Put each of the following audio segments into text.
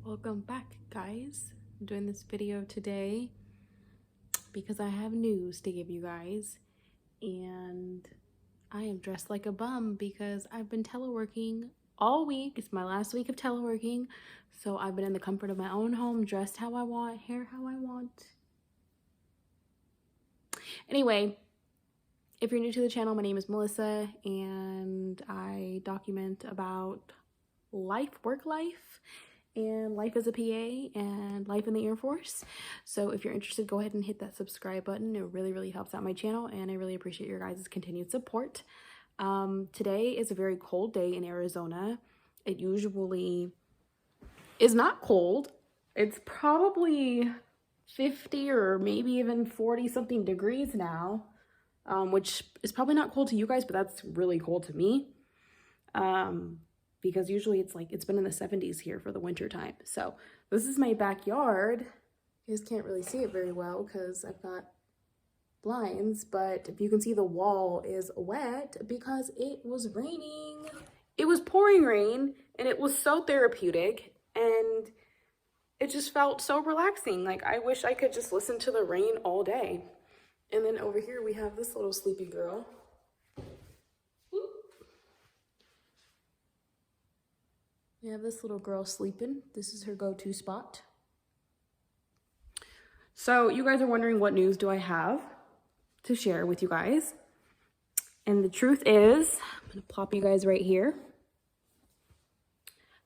Welcome back, guys. I'm doing this video today because I have news to give you guys, and I am dressed like a bum because I've been teleworking all week. It's my last week of teleworking, so I've been in the comfort of my own home, dressed how I want, hair how I want. Anyway, if you're new to the channel, my name is Melissa, and I document about work life, and life as a PA and life in the Air Force. So if you're interested, go ahead and hit that subscribe button. It really helps out my channel, and I really appreciate your guys' continued support. Today is a very cold day in Arizona. It usually is not cold. It's probably 50 or maybe even 40 something degrees now, which is probably not cold to you guys, but that's really cold to me. Because usually it's been in the 70s here for the winter time. So this is my backyard. You guys can't really see it very well because I've got blinds, but if you can see, the wall is wet because it was raining. It was pouring rain, and it was so therapeutic, and it just felt so relaxing. Like, I wish I could just listen to the rain all day. And then over here we have this little sleepy girl. We have this little girl sleeping. This is her go-to spot. So you guys are wondering, what news do I have to share with you guys? And the truth is, I'm gonna plop you guys right here.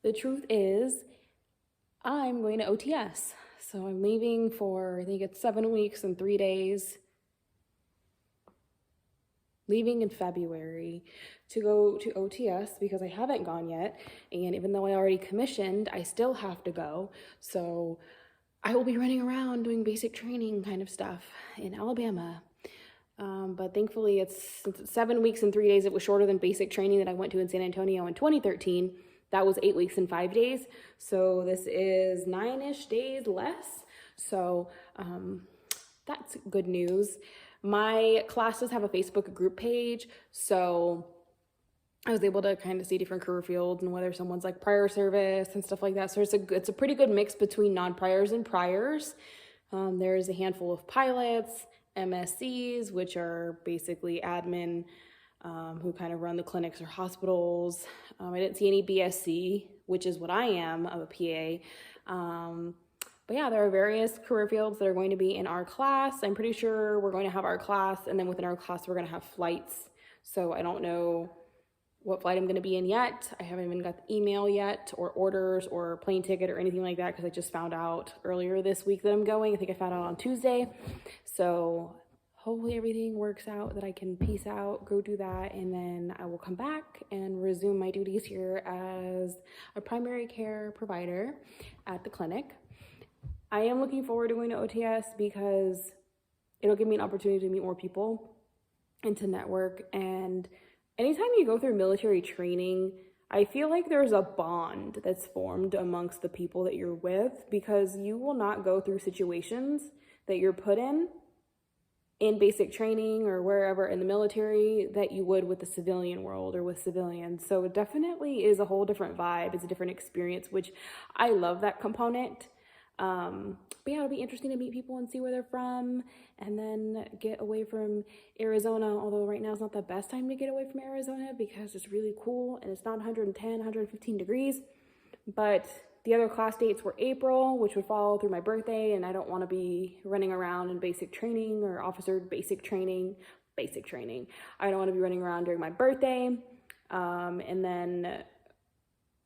The truth is, I'm going to OTS. So I'm leaving for, I think it's 7 weeks and 3 days. Leaving in February to go to OTS because I haven't gone yet. And even though I already commissioned, I still have to go. So I will be running around doing basic training kind of stuff in Alabama. But thankfully, since it's 7 weeks and 3 days, it was shorter than basic training that I went to in San Antonio in 2013. That was 8 weeks and 5 days. So this is 9-ish days less. So that's good news. My classes have a Facebook group page, so I was able to kind of see different career fields and whether someone's like prior service and stuff like that. So it's a pretty good mix between non-priors and priors. There's a handful of pilots, MSCs, which are basically admin, who kind of run the clinics or hospitals. I didn't see any BSc, which is what I am, of a PA. But yeah, there are various career fields that are going to be in our class. I'm pretty sure we're going to have our class, and then within our class, we're going to have flights. So I don't know what flight I'm going to be in yet. I haven't even got the email yet, or orders, or plane ticket, or anything like that, because I just found out earlier this week that I'm going. I think I found out on Tuesday. So hopefully everything works out, that I can peace out, go do that, and then I will come back and resume my duties here as a primary care provider at the clinic. I am looking forward to going to OTS because it'll give me an opportunity to meet more people and to network. And anytime you go through military training, I feel like there's a bond that's formed amongst the people that you're with, because you will not go through situations that you're put in basic training or wherever in the military that you would with the civilian world or with civilians. So it definitely is a whole different vibe. It's a different experience, which I love that component. But yeah, it'll be interesting to meet people and see where they're from, and then get away from Arizona. Although right now is not the best time to get away from Arizona because it's really cool and it's not 110, 115 degrees. But the other class dates were April, which would fall through my birthday, and I don't want to be running around in basic training or officer basic training. I don't want to be running around during my birthday. And then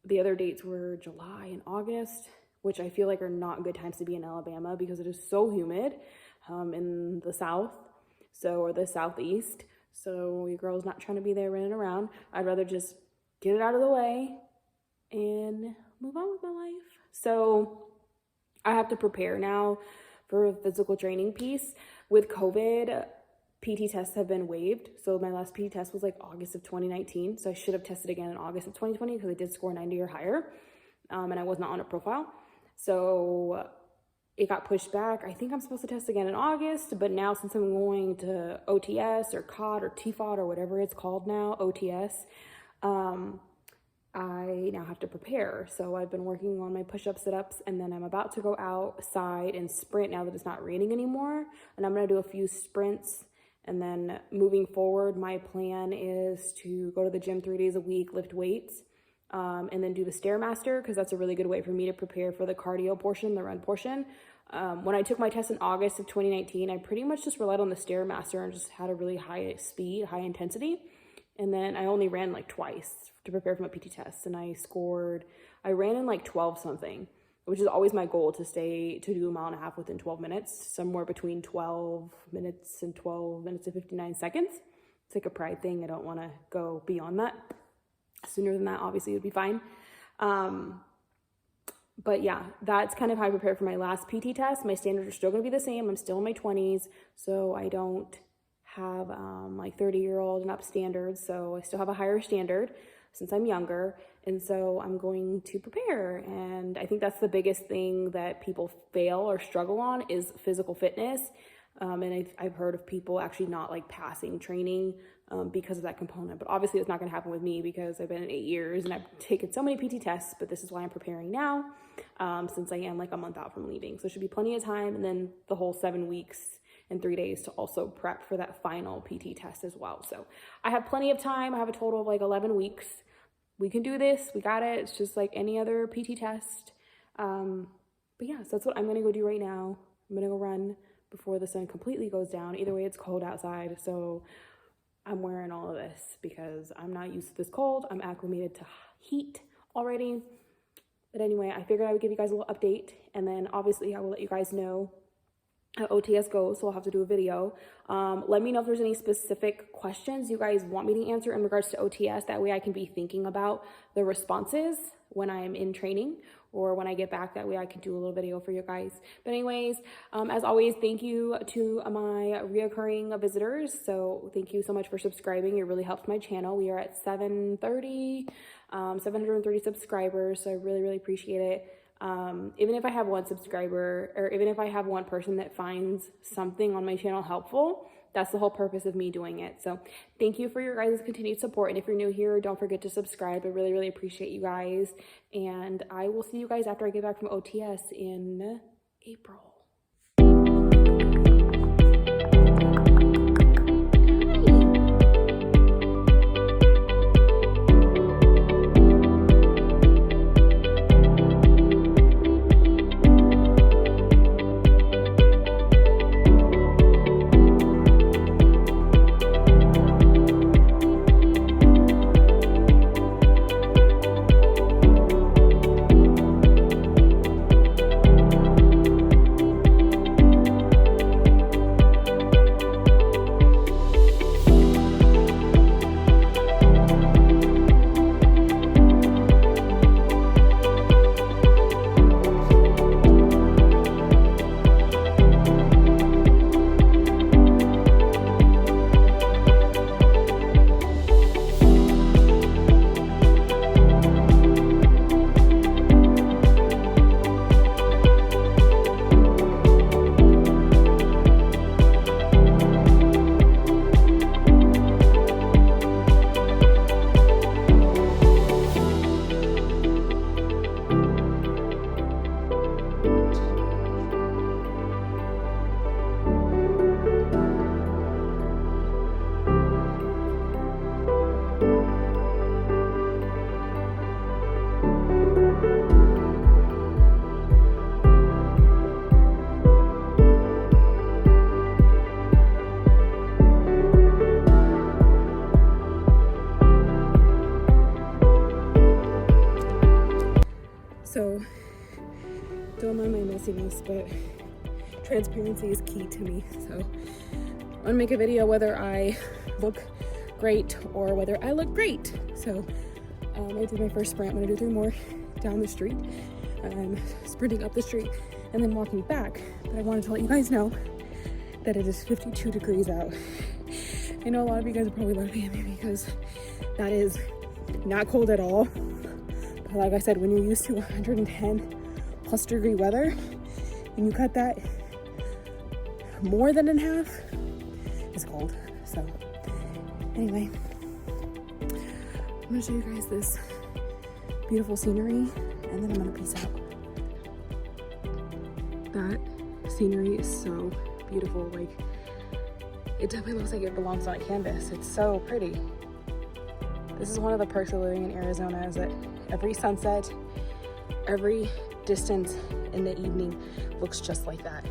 the other dates were July and August, which I feel like are not good times to be in Alabama because it is so humid in the south, or the southeast. So your girl's not trying to be there running around. I'd rather just get it out of the way and move on with my life. So I have to prepare now for a physical training piece. With COVID, PT tests have been waived. So my last PT test was like August of 2019. So I should have tested again in August of 2020 because I did score 90 or higher. And I was not on a profile. So it got pushed back. I think I'm supposed to test again in August, but now since I'm going to OTS or COD or TFOD or whatever it's called now, OTS, I now have to prepare. So I've been working on my push-ups, sit-ups, and then I'm about to go outside and sprint now that it's not raining anymore. And I'm gonna do a few sprints. And then moving forward, my plan is to go to the gym 3 days a week, lift weights, and then do the Stairmaster, because that's a really good way for me to prepare for the cardio portion, the run portion. When I took my test in August of 2019, I pretty much just relied on the Stairmaster and just had a really high speed, high intensity. And then I only ran like twice to prepare for my PT test, and I ran in like 12 something, which is always my goal, to do a mile and a half within 12 minutes, somewhere between 12 minutes and 12 minutes and 59 seconds. It's like a pride thing. I don't want to go beyond that. Sooner than that, obviously, would be fine. But yeah, that's kind of how I prepared for my last PT test. My standards are still going to be the same. I'm still in my 20s, so I don't have like 30-year-old and up standards. So I still have a higher standard since I'm younger. And so I'm going to prepare. And I think that's the biggest thing that people fail or struggle on is physical fitness. And I've heard of people actually not like passing training because of that component. But obviously it's not going to happen with me because I've been in 8 years and I've taken so many PT tests, but this is why I'm preparing now, since I am like a month out from leaving. So it should be plenty of time, and then the whole 7 weeks and 3 days to also prep for that final PT test as well. So I have plenty of time. I have a total of like 11 weeks. We can do this. We got it. It's just like any other PT test. But yeah, so that's what I'm going to go do right now. I'm going to go run before the sun completely goes down. Either way, it's cold outside. So I'm wearing all of this because I'm not used to this cold. I'm acclimated to heat already. But anyway, I figured I would give you guys a little update. And then obviously I will let you guys know how OTS goes, so I'll have to do a video. Let me know if there's any specific questions you guys want me to answer in regards to OTS. That way I can be thinking about the responses when I'm in training or when I get back. That way I can do a little video for you guys. But anyways, as always, thank you to my reoccurring visitors. So thank you so much for subscribing. It really helps my channel. We are at 730 subscribers, so I really, really appreciate it. Even if I have one subscriber, or even if I have one person that finds something on my channel helpful, that's the whole purpose of me doing it. So thank you for your guys' continued support. And if you're new here, don't forget to subscribe. I really, really appreciate you guys. And I will see you guys after I get back from OTS in April. So, don't mind my messiness, but transparency is key to me. So, I'm gonna make a video whether I look great or whether I look great. So, I did my first sprint. I'm gonna do 3 more down the street. I'm sprinting up the street and then walking back. But I wanted to let you guys know that it is 52 degrees out. I know a lot of you guys are probably laughing at me because that is not cold at all. But like I said, when you're used to 110 plus degree weather and you cut that more than in half, it's cold. So anyway, I'm gonna show you guys this beautiful scenery, and then I'm gonna peace out. That scenery is so beautiful. Like, it definitely looks like it belongs on a canvas. It's so pretty. This is one of the perks of living in Arizona, is that every sunset, every distance in the evening looks just like that.